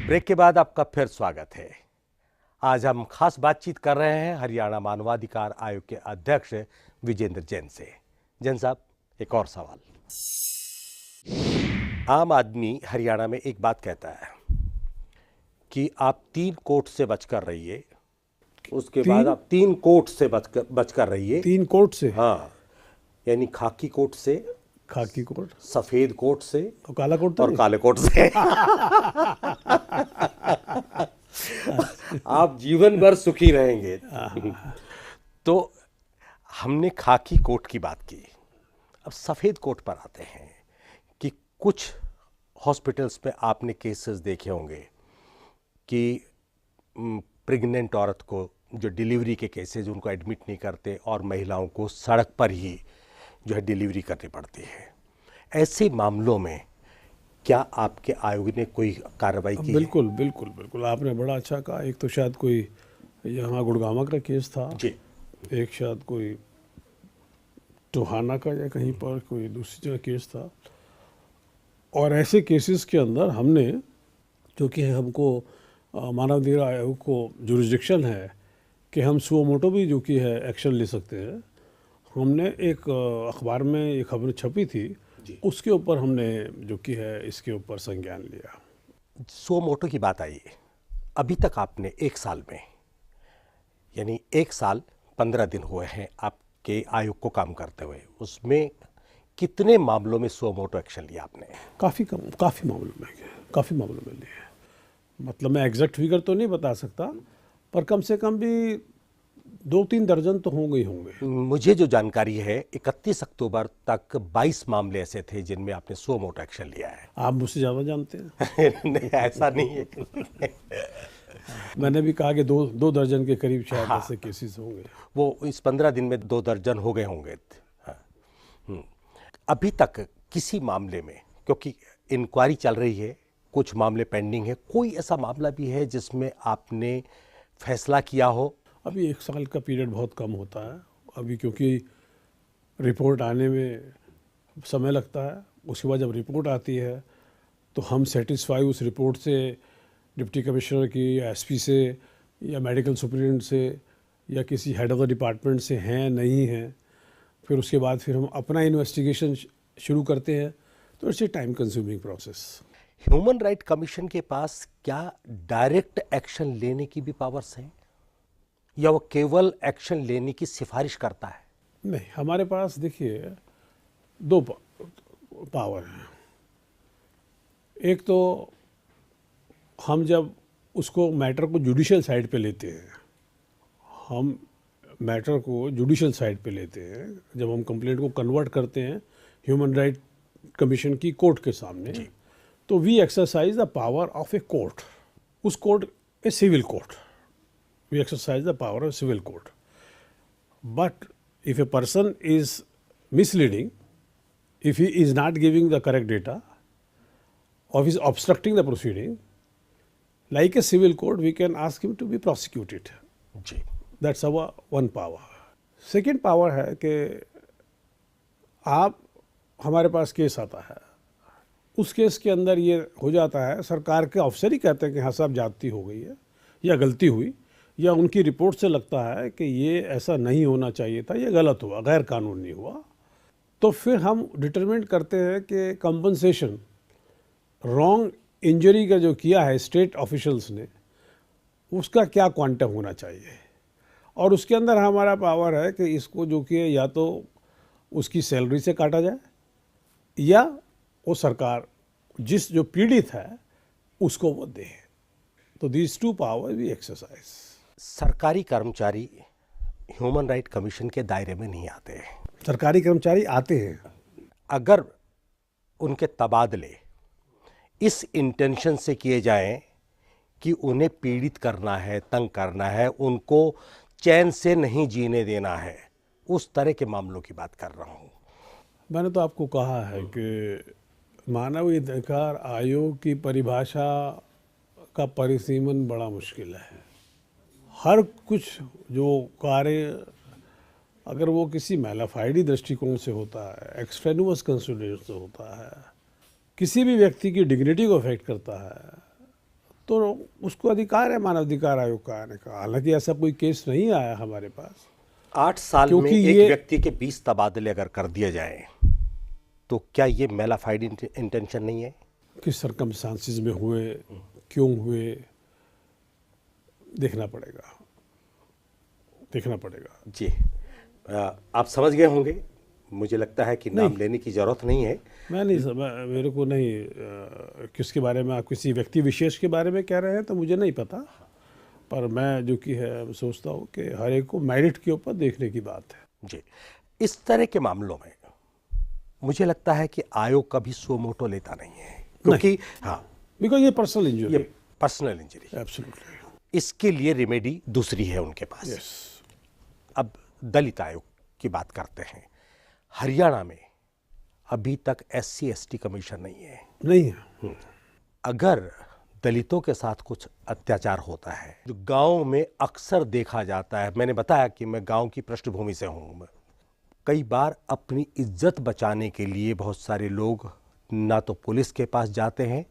Break के बाद आपका फिर स्वागत है। आज हम खास बातचीत कर रहे हैं हरियाणा मानवाधिकार आयोग के अध्यक्ष विजेंद्र जैन से। जैन साहब, एक और सवाल। आम आदमी हरियाणा में एक बात कहता है कि आप 3 कोर्ट से बचकर रहिए, उसके बाद आप 3 कोर्ट से बचकर रहिए। 3 कोर्ट से? हाँ, यानी खाकी कोर्ट से, खाकी कोर्ट, सफेद कोर्ट से और काला कोर्ट तो और काले कोर्ट से। आप जीवन भर सुखी रहेंगे। तो हमने खाकी कोर्ट की बात की, अब सफेद कोर्ट पर आते हैं कि कुछ हॉस्पिटल्स में आपने केसेस देखे होंगे कि प्रेग्नेंट औरत को, जो डिलीवरी के केसेस, उनको एडमिट नहीं करते और महिलाओं को सड़क पर ही जो है डिलीवरी करनी पड़ती है। ऐसे मामलों में क्या आपके आयोग ने कोई कार्रवाई की? बिल्कुल बिल्कुल बिल्कुल, आपने बड़ा अच्छा कहा। एक तो शायद कोई यहाँ गुड़गामा का केस था जी, एक शायद कोई टोहाना का या कहीं पर कोई दूसरी जगह केस था। और ऐसे केसेस के अंदर हमने, क्योंकि हमको मानवाधिकार आयोग को जुरिस्डिक्शन है कि हम सुओ मोटो भी जो कि है एक्शन ले सकते हैं, हमने एक अखबार में एक खबर छपी थी, उसके ऊपर हमने जो कि है इसके ऊपर संज्ञान लिया। सुओ मोटो की बात आई है। अभी तक आपने 1 साल में, यानी 1 साल 15 दिन हुए हैं आपके आयोग को काम करते हुए, उसमें कितने मामलों में सुओ मोटो एक्शन लिया आपने? काफ़ी मामलों में लिए। मतलब मैं एग्जैक्ट फिगर तो नहीं बता सकता, पर कम से कम भी 2-3 दर्जन तो होंगे। मुझे जो जानकारी है 31 अक्टूबर तक 22 मामले ऐसे थे जिनमें आपने सुओ मोटो एक्शन लिया है। आप मुझसे ज़्यादा जानते हैं। नहीं, ऐसा नहीं है। मैंने भी कहा कि 2 दर्जन के करीब शायद ऐसे केसेस होंगे। वो इस 15 दिन में 2 दर्जन हो गए होंगे। हाँ। अभी तक किसी मामले में, क्योंकि इंक्वायरी चल रही है, कुछ मामले पेंडिंग है, कोई ऐसा मामला भी है जिसमें आपने फैसला किया हो? अभी 1 साल का पीरियड बहुत कम होता है अभी, क्योंकि रिपोर्ट आने में समय लगता है। उसके बाद जब रिपोर्ट आती है तो हम सेटिस्फाई उस रिपोर्ट से डिप्टी कमिश्नर की या एसपी से या मेडिकल सुपरिटेंडेंट से या किसी हेड ऑफ द डिपार्टमेंट से हैं नहीं हैं, फिर उसके बाद फिर हम अपना इन्वेस्टिगेशन शुरू करते हैं। तो it's a time consuming process. Human right commission के पास क्या डायरेक्ट एक्शन लेने की भी पावर्स हैं, या वो केवल एक्शन लेने की सिफारिश करता है? नहीं, हमारे पास देखिए 2 पावर हैं। एक तो हम जब उसको मैटर को जुडिशियल साइड पे लेते हैं, जब हम कंप्लेंट को कन्वर्ट करते हैं ह्यूमन राइट कमीशन की कोर्ट के सामने, तो we exercise the power of a court. उस court a civil court, we exercise the power of civil court. But if a person is misleading, if he is not giving the correct data, or he is obstructing the proceeding, like a civil court, we can ask him to be prosecuted. That's our one power. Second power है कि आप, हमारे पास case आता है, उस case के अंदर ये हो जाता है, सरकार के अफसर ही कहते हैं कि हाँ साहब जाती हो गई है या गलती हुई, या उनकी रिपोर्ट से लगता है कि ये ऐसा नहीं होना चाहिए था, ये गलत हुआ, गैर कानूनी हुआ, तो फिर हम डिटरमिन करते हैं कि कंपनसेशन रॉन्ग इंजरी का जो किया है स्टेट ऑफिशियल्स ने, उसका क्या क्वांटम होना चाहिए। और उसके अंदर हमारा पावर है कि इसको जो कि या तो उसकी सैलरी से काटा जाए, या वो सरकार जिस जो पीड़ित है उसको वो दे। तो दीज 2 पावर वी एक्सरसाइज। सरकारी कर्मचारी ह्यूमन राइट कमीशन के दायरे में नहीं आते हैं। सरकारी कर्मचारी आते हैं, अगर उनके तबादले इस इंटेंशन से किए जाएं कि उन्हें पीड़ित करना है, तंग करना है, उनको चैन से नहीं जीने देना है, उस तरह के मामलों की बात कर रहा हूँ। मैंने तो आपको कहा है कि मानव अधिकार आयोग की परिभाषा का परिसीमन बड़ा मुश्किल है। हर कुछ जो कार्य, अगर वो किसी मैलाफाइडी दृष्टिकोण से होता है, एक्सट्रेनुअस कंसिडरेशन से होता है, किसी भी व्यक्ति की डिग्निटी को अफेक्ट करता है, तो उसको अधिकार है मानवाधिकार आयोग का आने का। हालांकि ऐसा कोई केस नहीं आया हमारे पास। 8 साल में क्योंकि एक व्यक्ति के 20 तबादले अगर कर दिए जाए तो क्या ये मेलाफाइड इंटेंशन नहीं है? किस सर्कमस्टांसिस में हुए, क्यों हुए, देखना पड़ेगा जी। आप समझ गए होंगे, मुझे लगता है कि नाम लेने की जरूरत नहीं है। मैं नहीं मेरे को नहीं किसके बारे में, आप किसी व्यक्ति विशेष के बारे में कह रहे हैं तो मुझे नहीं पता, पर मैं जो कि है सोचता हूँ कि हर एक को मेरिट के ऊपर देखने की बात है। जी, इस तरह के मामलों में मुझे लगता है कि आयोग कभी सो मोटो लेता नहीं है, क्योंकि हाँ, बिकॉज ये पर्सनल इंजरी, ये पर्सनल इंजरी, एब्सोल्युटली, इसके लिए रेमेडी दूसरी है उनके पास। यस। अब दलित आयोग की बात करते हैं। हरियाणा में अभी तक SC/ST कमीशन नहीं है। अगर दलितों के साथ कुछ अत्याचार होता है जो गांव में अक्सर देखा जाता है, मैंने बताया कि मैं गांव की पृष्ठभूमि से हूं, कई बार अपनी इज्जत बचाने के लिए बहुत सारे लोग ना तो पुलिस के पास जाते हैं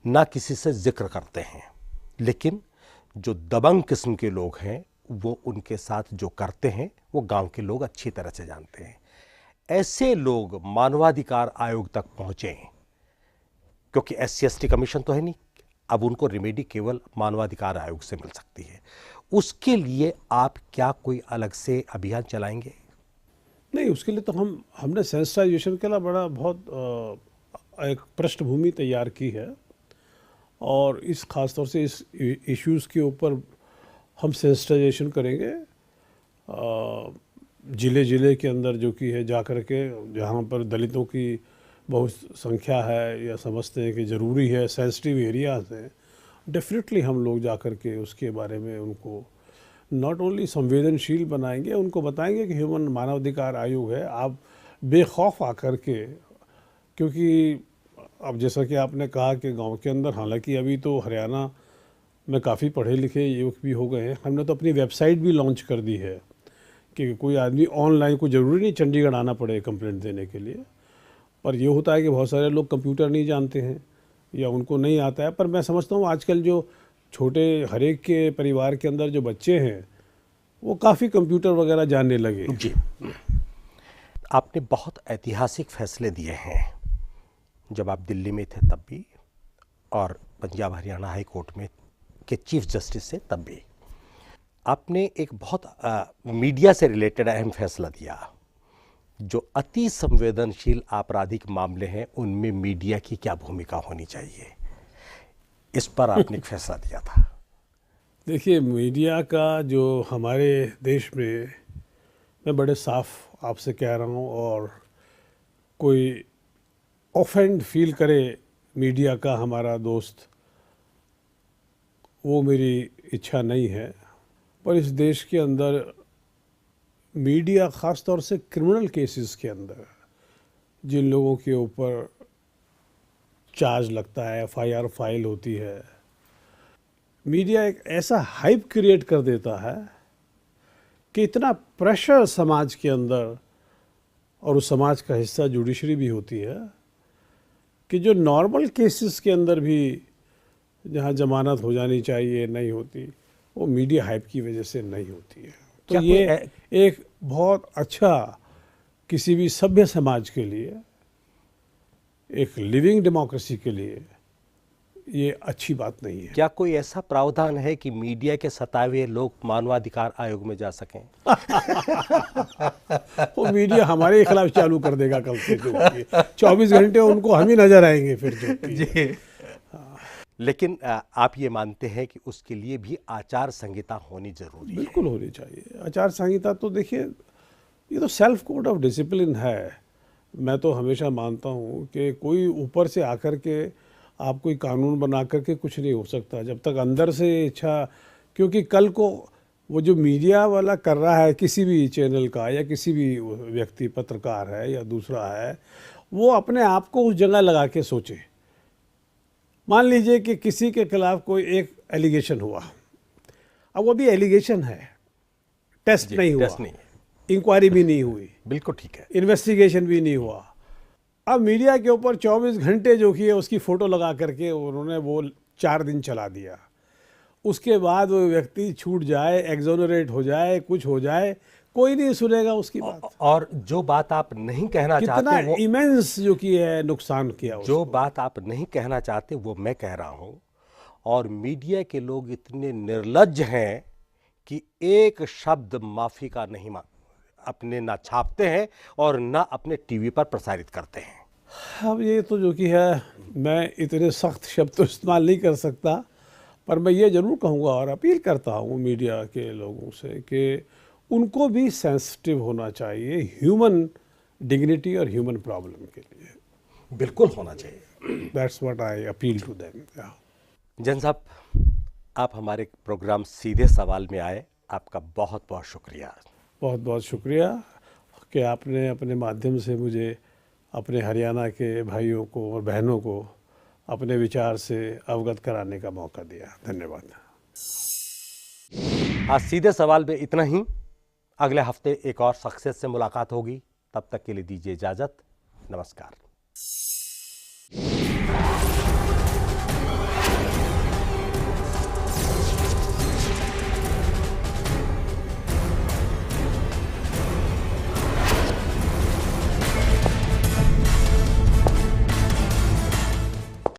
ना किसी से जिक्र करते हैं, लेकिन जो दबंग किस्म के लोग हैं वो उनके साथ जो करते हैं वो गांव के लोग अच्छी तरह से जानते हैं। ऐसे लोग मानवाधिकार आयोग तक पहुंचे, क्योंकि SC/ST कमीशन तो है नहीं, अब उनको रेमेडी केवल मानवाधिकार आयोग से मिल सकती है। उसके लिए आप क्या कोई अलग से अभियान चलाएंगे? नहीं, उसके लिए तो हमने सेंसिटाइजेशन के लिए बहुत एक पृष्ठभूमि तैयार की है, और इस खास तौर से इस इश्यूज़ के ऊपर हम सेंसिटाइजेशन करेंगे ज़िले के अंदर, जो कि है जा कर के जहाँ पर दलितों की बहुत संख्या है या समझते हैं कि ज़रूरी है, सेंसिटिव एरियाज हैं, डेफिनेटली हम लोग जा कर के उसके बारे में उनको नॉट ओनली संवेदनशील बनाएंगे, उनको बताएंगे कि ह्यूमन मानवाधिकार आयोग है, आप बेखौफ आकर के, क्योंकि अब जैसा कि आपने कहा कि गांव के अंदर, हालांकि अभी तो हरियाणा में काफ़ी पढ़े लिखे युवक भी हो गए हैं, हमने तो अपनी वेबसाइट भी लॉन्च कर दी है कि कोई आदमी ऑनलाइन, कोई ज़रूरी नहीं चंडीगढ़ आना पड़े कंप्लेंट देने के लिए, पर ये होता है कि बहुत सारे लोग कंप्यूटर नहीं जानते हैं या उनको नहीं आता है। पर मैं समझता हूँ आजकल जो छोटे हर एक के परिवार के अंदर जो बच्चे हैं वो काफ़ी कंप्यूटर वगैरह जानने लगे। जी, आपने बहुत ऐतिहासिक फैसले दिए हैं, जब आप दिल्ली में थे तब भी, और पंजाब हरियाणा हाई कोर्ट में के चीफ जस्टिस से तब भी। आपने एक बहुत मीडिया से रिलेटेड अहम फैसला दिया, जो अति संवेदनशील आपराधिक मामले हैं उनमें मीडिया की क्या भूमिका होनी चाहिए, इस पर आपने एक फैसला दिया था। देखिए, मीडिया का जो हमारे देश में, मैं बड़े साफ आपसे कह रहा हूँ, और कोई ऑफेंड फील करे मीडिया का हमारा दोस्त, वो मेरी इच्छा नहीं है, पर इस देश के अंदर मीडिया ख़ास तौर से क्रिमिनल केसेस के अंदर जिन लोगों के ऊपर चार्ज लगता है, FIR फाइल होती है, मीडिया एक ऐसा हाइप क्रिएट कर देता है कि इतना प्रेशर समाज के अंदर, और उस समाज का हिस्सा जुडिशरी भी होती है, कि जो नॉर्मल केसेस के अंदर भी जहाँ जमानत हो जानी चाहिए नहीं होती, वो मीडिया हाइप की वजह से नहीं होती है। तो ये एक बहुत अच्छा, किसी भी सभ्य समाज के लिए, एक लिविंग डेमोक्रेसी के लिए ये अच्छी बात नहीं है। क्या कोई ऐसा प्रावधान है कि मीडिया के सतावे लोग मानवाधिकार आयोग में जा सकें? वो मीडिया हमारे खिलाफ चालू कर देगा कल से, जो 24 घंटे उनको हम ही नजर आएंगे फिर जो जी। लेकिन आप ये मानते हैं कि उसके लिए भी आचार संहिता होनी जरूरी है? बिल्कुल होनी चाहिए आचार संहिता। तो देखिए, ये तो सेल्फ कोड ऑफ डिसिप्लिन है। मैं तो हमेशा मानता हूँ कि कोई ऊपर से आकर के आप कोई कानून बना करके कुछ नहीं हो सकता जब तक अंदर से इच्छा, क्योंकि कल को वो जो मीडिया वाला कर रहा है, किसी भी चैनल का या किसी भी व्यक्ति, पत्रकार है या दूसरा है, वो अपने आप को उस जगह लगा के सोचे। मान लीजिए कि किसी के खिलाफ कोई एक एलिगेशन हुआ, अब वो भी एलिगेशन है, टेस्ट नहीं हुआ, इंक्वायरी भी नहीं हुई, बिल्कुल ठीक है, इन्वेस्टिगेशन भी नहीं हुआ। अब मीडिया के ऊपर 24 घंटे जो कि है उसकी फ़ोटो लगा करके उन्होंने वो 4 दिन चला दिया, उसके बाद वो व्यक्ति छूट जाए, एक्सोनरेट हो जाए, कुछ हो जाए, कोई नहीं सुनेगा उसकी बात। और जो बात आप नहीं कहना कितना चाहते वो इमेंस जो कि है नुकसान किया उसको। जो बात आप नहीं कहना चाहते वो मैं कह रहा हूं। और मीडिया के लोग इतने निर्लज्ज हैं कि एक शब्द माफी का नहीं अपने ना छापते हैं और ना अपने टीवी पर प्रसारित करते हैं। अब ये तो जो कि है, मैं इतने सख्त शब्द तो इस्तेमाल नहीं कर सकता, पर मैं ये ज़रूर कहूँगा और अपील करता हूँ मीडिया के लोगों से कि उनको भी सेंसिटिव होना चाहिए ह्यूमन डिग्निटी और ह्यूमन प्रॉब्लम के लिए। बिल्कुल होना चाहिए। That's what I appeal to them. Jain साहब, आप हमारे प्रोग्राम सीधे सवाल में आए, आपका बहुत बहुत शुक्रिया। बहुत बहुत शुक्रिया कि आपने अपने माध्यम से मुझे अपने हरियाणा के भाइयों को और बहनों को अपने विचार से अवगत कराने का मौका दिया। धन्यवाद। आज सीधे सवाल में इतना ही। अगले हफ्ते एक और शख्सियत से मुलाकात होगी। तब तक के लिए दीजिए इजाजत। नमस्कार।